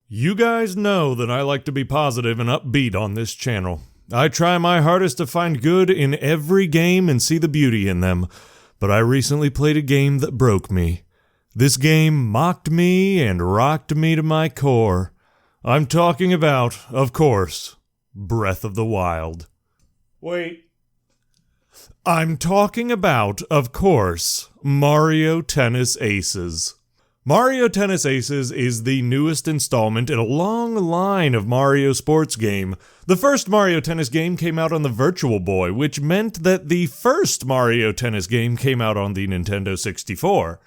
You guys know that I like to be positive and upbeat on this channel. I try my hardest to find good in every game and see the beauty in them, but I recently played a game that broke me. This game mocked me and rocked me to my core. I'm talking about, of course, Breath of the Wild. I'm talking about, of course, Mario Tennis Aces. Mario Tennis Aces is the newest installment in a long line of Mario sports game. The first Mario Tennis game came out on the Virtual Boy, which meant that the first Mario Tennis game came out on the Nintendo 64.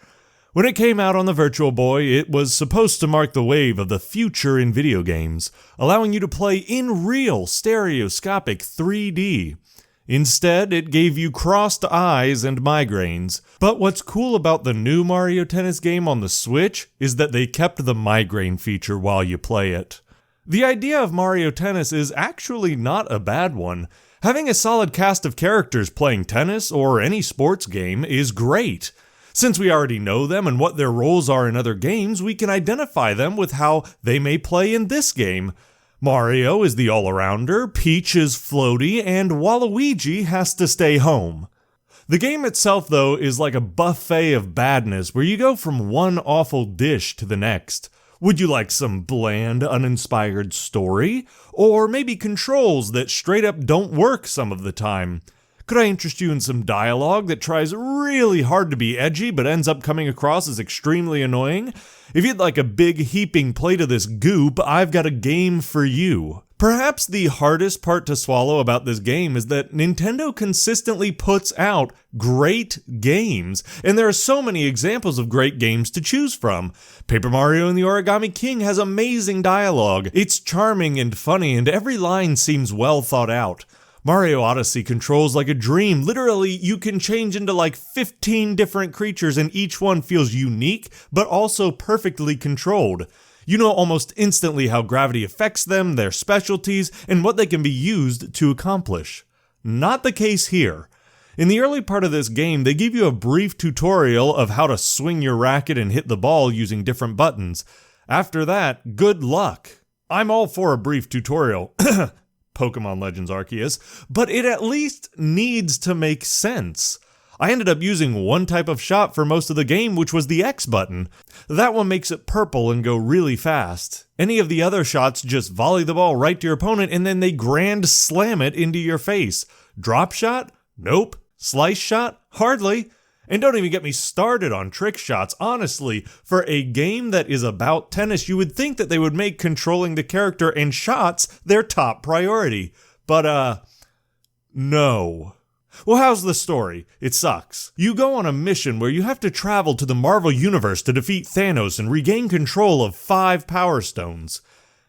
When it came out on the Virtual Boy, it was supposed to mark the wave of the future in video games, allowing you to play in real stereoscopic 3D. Instead, it gave you crossed eyes and migraines. But what's cool about the new Mario Tennis game on the Switch is that they kept the migraine feature while you play it. The idea of Mario Tennis is actually not a bad one. Having a solid cast of characters playing tennis or any sports game is great. Since we already know them and what their roles are in other games, we can identify them with how they may play in this game. Mario is the all-arounder, Peach is floaty, and Waluigi has to stay home. The game itself, though, is like a buffet of badness where you go from one awful dish to the next. Would you like some bland, uninspired story? Or maybe controls that straight up don't work some of the time? Could I interest you in some dialogue that tries really hard to be edgy but ends up coming across as extremely annoying? If you'd like a big heaping plate of this goop, I've got a game for you. Perhaps the hardest part to swallow about this game is that Nintendo consistently puts out great games, and there are so many examples of great games to choose from. Paper Mario and the Origami King has amazing dialogue. It's charming and funny, and every line seems well thought out. Mario Odyssey controls like a dream. Literally, you can change into like 15 different creatures and each one feels unique, but also perfectly controlled. You know almost instantly how gravity affects them, their specialties, and what they can be used to accomplish. Not the case here. In the early part of this game, they give you a brief tutorial of how to swing your racket and hit the ball using different buttons. After that, good luck. I'm all for a brief tutorial. Pokemon Legends Arceus, but it at least needs to make sense. I ended up using one type of shot for most of the game, which was the X button. That one makes it purple and go really fast. Any of the other shots just volley the ball right to your opponent and then they grand slam it into your face. Drop shot? Nope. Slice shot? Hardly. And don't even get me started on trick shots. Honestly, for a game that is about tennis, you would think that they would make controlling the character and shots their top priority. But, no. Well, how's the story? It sucks. You go on a mission where you have to travel to the Marvel Universe to defeat Thanos and regain control of 5 Power Stones.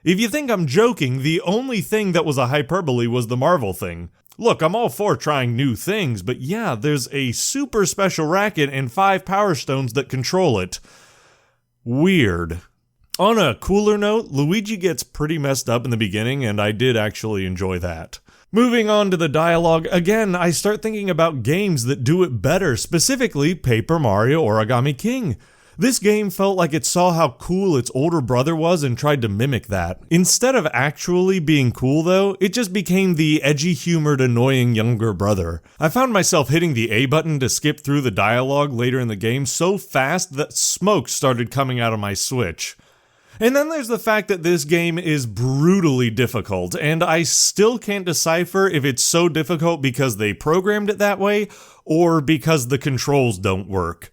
If you think I'm joking, the only thing that was a hyperbole was the Marvel thing. Look, I'm all for trying new things, but yeah, there's a super special racket and 5 Power Stones that control it. Weird. On a cooler note, Luigi gets pretty messed up in the beginning, and I did actually enjoy that. Moving on to the dialogue, again, I start thinking about games that do it better, specifically Paper Mario Origami King. This game felt like it saw how cool its older brother was and tried to mimic that. Instead of actually being cool though, it just became the edgy-humored, annoying younger brother. I found myself hitting the A button to skip through the dialogue later in the game so fast that smoke started coming out of my Switch. And then there's the fact that this game is brutally difficult, and I still can't decipher if it's so difficult because they programmed it that way, or because the controls don't work.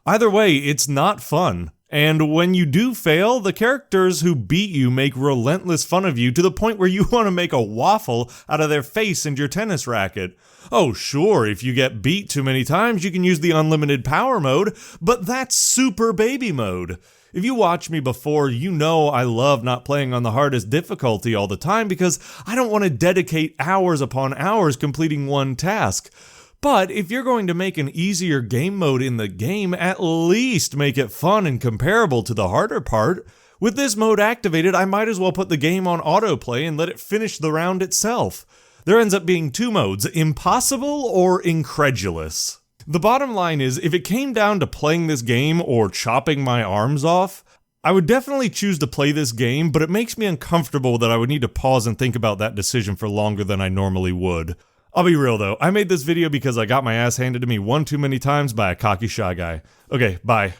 Either way, it's not fun, and when you do fail, the characters who beat you make relentless fun of you to the point where you want to make a waffle out of their face and your tennis racket. Oh sure, if you get beat too many times, you can use the unlimited power mode, but that's super baby mode. If you watch me before, you know I love not playing on the hardest difficulty all the time because I don't want to dedicate hours upon hours completing one task. But if you're going to make an easier game mode in the game, at least make it fun and comparable to the harder part. With this mode activated, I might as well put the game on autoplay and let it finish the round itself. There ends up being 2 modes, impossible or incredulous. The bottom line is, if it came down to playing this game or chopping my arms off, I would definitely choose to play this game, but it makes me uncomfortable that I would need to pause and think about that decision for longer than I normally would. I'll be real though, I made this video because I got my ass handed to me one too many times by a cocky shy guy. Okay, bye.